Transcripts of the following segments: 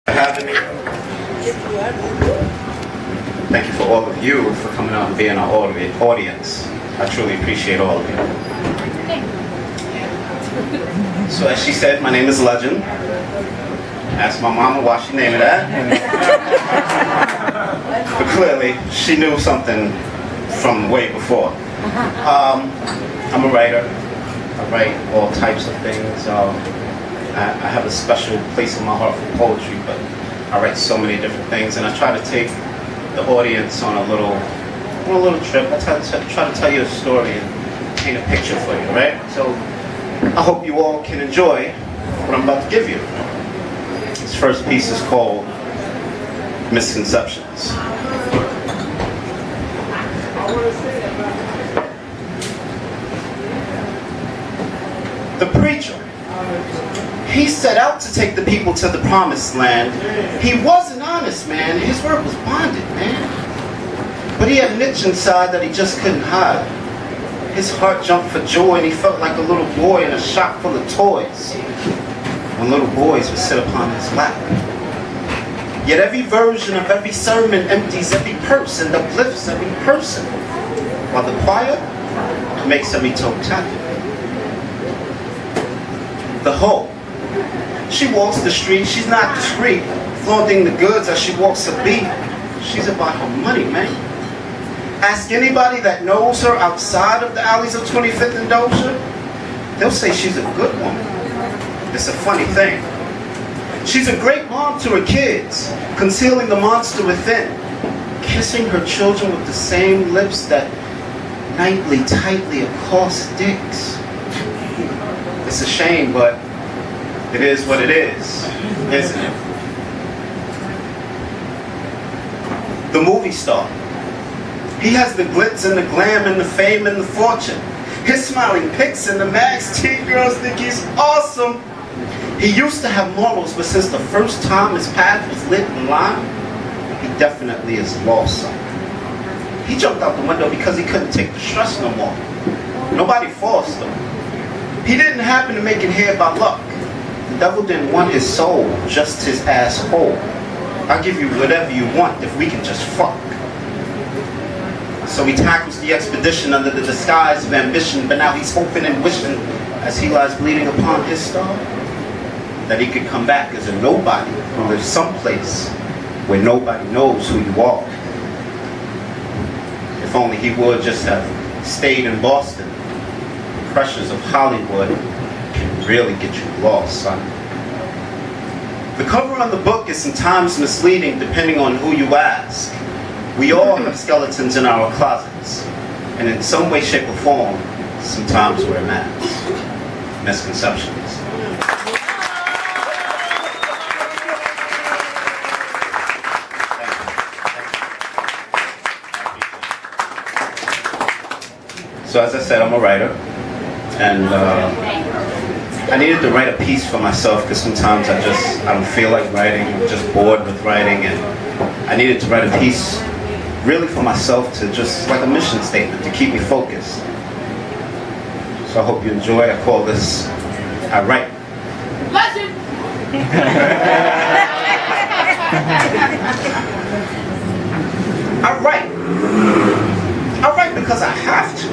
For having me. Thank you for all of you for coming out and being our audience. I truly appreciate all of you. So as she said, my name is Lhegend. Asked my mama why she named it that. But clearly, she knew something from way before. I'm a writer. I write all types of things. I have a special place in my heart for poetry, but I write so many different things, and I try to take the audience on a little trip. I try to tell you a story and paint a picture for you, right? So I hope you all can enjoy what I'm about to give you. This first piece is called Misconceptions. The preacher, he set out to take the people to the promised land. He was an honest man. His word was bonded, man. But he had an itch inside that he just couldn't hide. His heart jumped for joy, and he felt like a little boy in a shop full of toys when little boys would sit upon his lap. Yet every version of every sermon empties every purse and uplifts every person, while the choir makes every toe tap. The hoe, she walks the street, she's not discreet, flaunting the goods as she walks a beat. She's about her money, man. Ask anybody that knows her outside of the alleys of 25th and Dozier, they'll say she's a good woman. It's a funny thing. She's a great mom to her kids, concealing the monster within, kissing her children with the same lips that nightly, tightly accost dicks. It's a shame, but it is what it is, isn't it? The movie star. He has the glitz and the glam and the fame and the fortune. His smiling pics and the mags, teen girls think he's awesome. He used to have morals, but since the first time his path was lit in line, he definitely is lost some. He jumped out the window because he couldn't take the stress no more. Nobody forced him. He didn't happen to make it here by luck. The devil didn't want his soul, just his asshole. I'll give you whatever you want if we can just fuck. So he tackles the expedition under the disguise of ambition, but now he's hoping and wishing, as he lies bleeding upon his star, that he could come back as a nobody who lives someplace where nobody knows who you are. If only he would just have stayed in Boston. The pressures of Hollywood can really get you lost, son. The cover on the book is sometimes misleading depending on who you ask. We all have skeletons in our closets, and in some way, shape, or form, sometimes wear masks. Misconceptions. So as I said, I'm a writer, and I needed to write a piece for myself because sometimes I don't feel like writing. I'm just bored with writing, and I needed to write a piece really for myself to just like a mission statement to keep me focused. So I hope you enjoy. I call this I Write. Lhegend! I write. I write because I have to.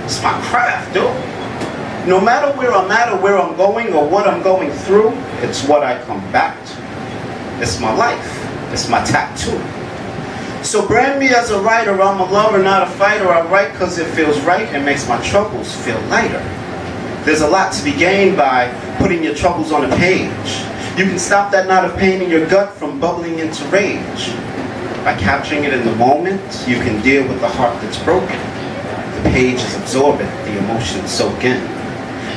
It's my craft, dude. No matter where I'm at or where I'm going or what I'm going through, it's what I come back to. It's my life. It's my tattoo. So brand me as a writer. I'm a lover, not a fighter. I write because it feels right and makes my troubles feel lighter. There's a lot to be gained by putting your troubles on a page. You can stop that knot of pain in your gut from bubbling into rage. By capturing it in the moment, you can deal with the heart that's broken. The page is absorbent, the emotions soak in.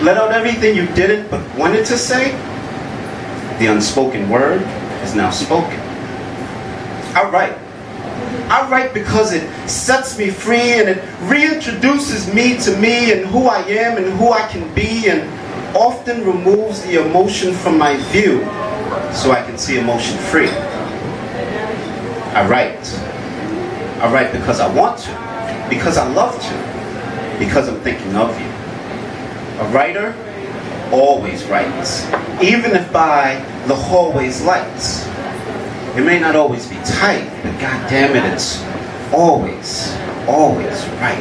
Let out everything you didn't but wanted to say. The unspoken word is now spoken. I write. I write because it sets me free and it reintroduces me to me and who I am and who I can be, and often removes the emotion from my view so I can see emotion free. I write. I write because I want to, because I love to, because I'm thinking of you. A writer always writes, even if by the hallway's lights. It may not always be tight, but god damn it, it's always, always right.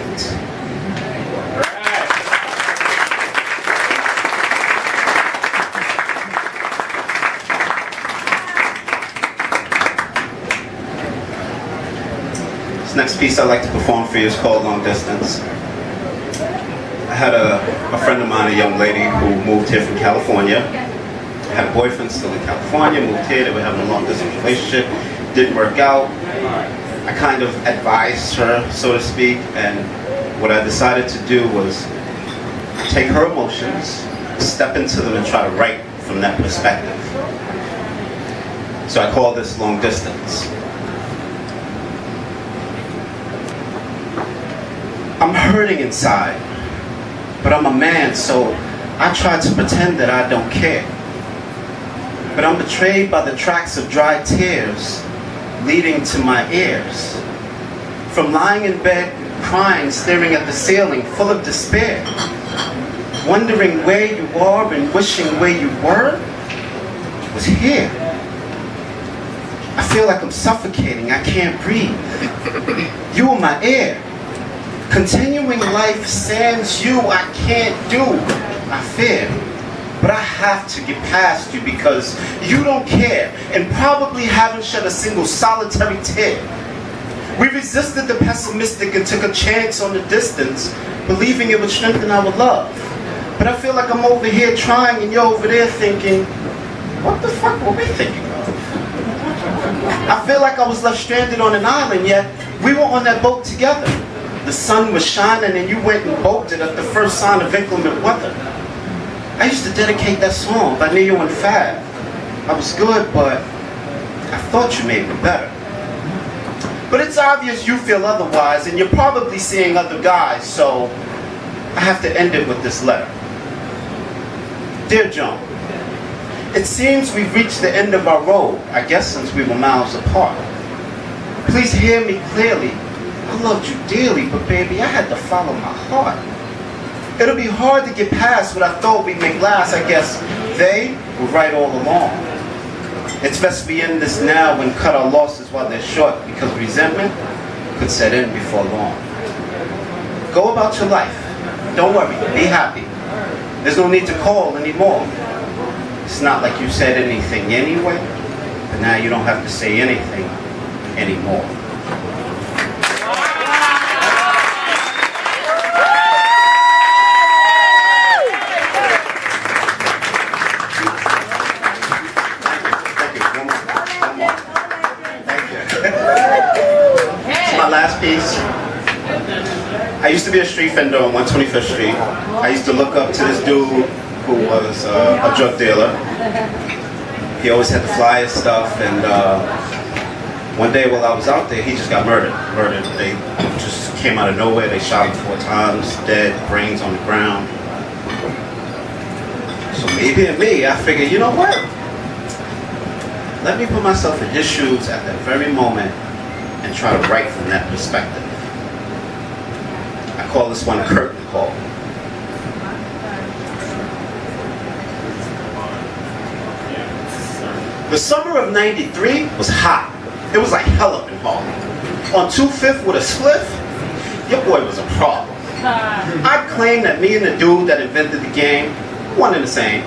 This next piece I'd like to perform for you is called Long Distance. I had a friend of mine, a young lady who moved here from California. Had a boyfriend still in California, moved here, they were having a long distance relationship, didn't work out. I kind of advised her, so to speak, and what I decided to do was take her emotions, step into them and try to write from that perspective. So I call this Long Distance. I'm hurting inside, but I'm a man, so I try to pretend that I don't care. But I'm betrayed by the tracks of dry tears leading to my ears. From lying in bed, crying, staring at the ceiling, full of despair, wondering where you are and wishing where you were was here. I feel like I'm suffocating, I can't breathe. You are my air. Continuing life sans you I can't do, I fear. But I have to get past you because you don't care and probably haven't shed a single solitary tear. We resisted the pessimistic and took a chance on the distance, believing it would strengthen our love. But I feel like I'm over here trying and you're over there thinking, what the fuck were we thinking of? I feel like I was left stranded on an island, yet we were on that boat together. The sun was shining and you went and bolted at the first sign of inclement weather. I used to dedicate that song by Neo and Fab. I was good, but I thought you made me better. But it's obvious you feel otherwise, and you're probably seeing other guys, so I have to end it with this letter. Dear Joan, it seems we've reached the end of our road, I guess since we were miles apart. Please hear me clearly. I loved you dearly, but baby, I had to follow my heart. It'll be hard to get past what I thought we'd make last. I guess they were right all along. It's best we end this now and cut our losses while they're short, because resentment could set in before long. Go about your life. Don't worry. Be happy. There's no need to call anymore. It's not like you said anything anyway, but now you don't have to say anything anymore. Last piece. I used to be a street vendor on 125th Street. I used to look up to this dude who was a drug dealer. He always had the flyers stuff, and one day while I was out there, he just got murdered. They just came out of nowhere. They shot him 4 times, dead, brains on the ground. So me, I figured, you know what? Let me put myself in his shoes at that very moment and try to write from that perspective. I call this one a curtain call. The summer of '93 was hot. It was like hell up in Harlem. On 25th with a spliff, your boy was a problem. I claim that me and the dude that invented the game, one and the same.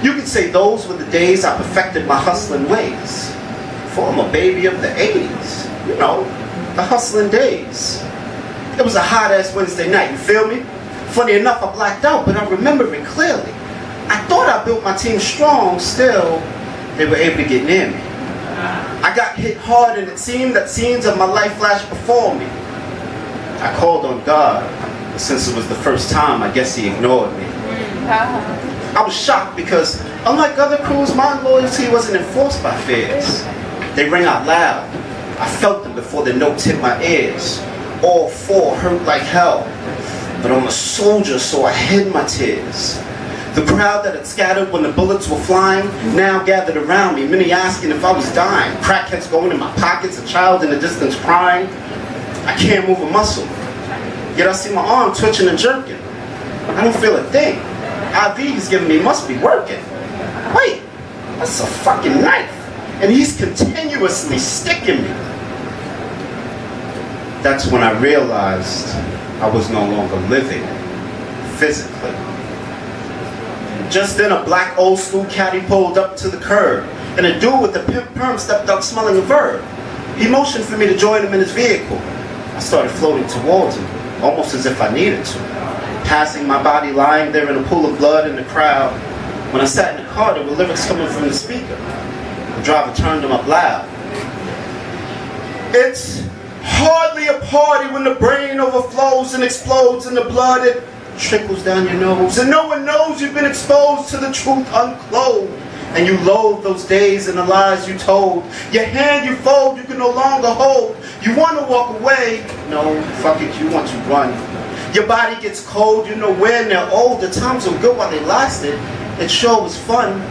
You could say those were the days I perfected my hustling ways. For I'm a baby of the 80s. You know, the hustling days. It was a hot-ass Wednesday night, you feel me? Funny enough, I blacked out, but I remember it clearly. I thought I built my team strong, still, they were able to get near me. I got hit hard, and it seemed that scenes of my life flashed before me. I called on God, but since it was the first time, I guess he ignored me. I was shocked because, unlike other crews, my loyalty wasn't enforced by fears. They rang out loud. I felt them before the notes hit my ears. All 4 hurt like hell, but I'm a soldier, so I hid my tears. The crowd that had scattered when the bullets were flying now gathered around me, many asking if I was dying. Crackheads going in my pockets, a child in the distance crying. I can't move a muscle, yet I see my arm twitching and jerking. I don't feel a thing. IV he's giving me must be working. Wait, that's a fucking knife. and he's continuously sticking me. That's when I realized I was no longer living physically. Just then a black old school caddy pulled up to the curb, and a dude with the pimp perm stepped up smelling a verb. He motioned for me to join him in his vehicle. I started floating towards him, almost as if I needed to, passing my body lying there in a pool of blood in the crowd. When I sat in the car, there were lyrics coming from the speaker. The driver turned them up loud. It's hardly a party when the brain overflows and explodes and the blood, it trickles down your nose. And no one knows you've been exposed to the truth unclothed. And you loathe those days and the lies you told. Your hand you fold, you can no longer hold. You want to walk away. No, fuck it, you want to run. Your body gets cold, you know when they're old. The times were good while they lasted. It sure was fun.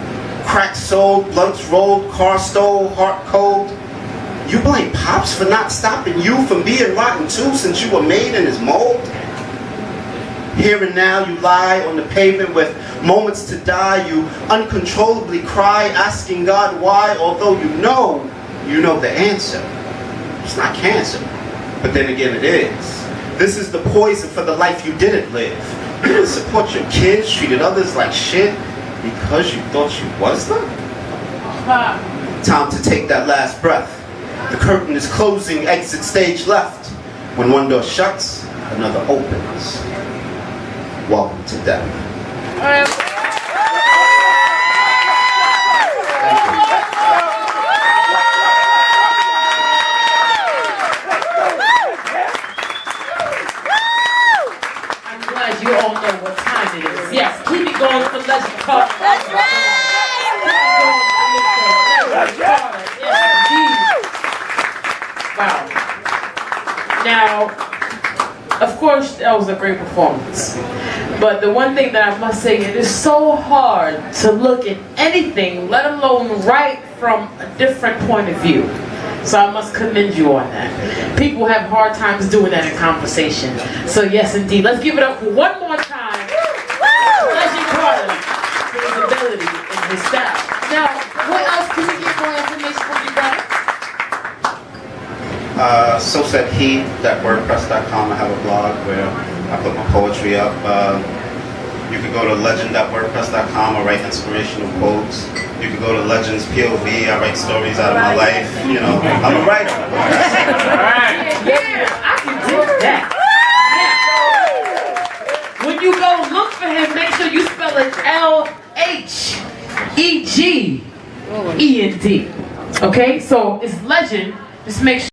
Crack sold, blunts rolled, car stole, heart cold. You blame Pops for not stopping you from being rotten too since you were made in his mold? Here and now you lie on the pavement with moments to die. You uncontrollably cry, asking God why, although you know the answer. It's not cancer, but then again it is. This is the poison for the life you didn't live. You didn't support your kids, treated others like shit because you thought you was them? Time to take that last breath. The curtain is closing, exit stage left. When one door shuts, another opens. Welcome to death. I'm glad you all know what time it is. Yes, keep it going for Lhegend Carter. That's right! Wow. Now, of course, that was a great performance. But the one thing that I must say, it is so hard to look at anything, let alone write from a different point of view. So I must commend you on that. People have hard times doing that in conversation. So yes, indeed. Let's give it up for one more time. Lhegend Carter for his ability and his style. Now, what else can we get more information from you guys? So said he.wordpress.com. I have a blog where I put my poetry up. You can go to legend.wordpress.com or write inspirational quotes. You can go to Legend's POV. I write stories out of my life. You know, I'm a writer. Yeah, I can do that. Now, when you go look for him, make sure you spell it Lhegend. Okay, so it's Lhegend. Just make sure.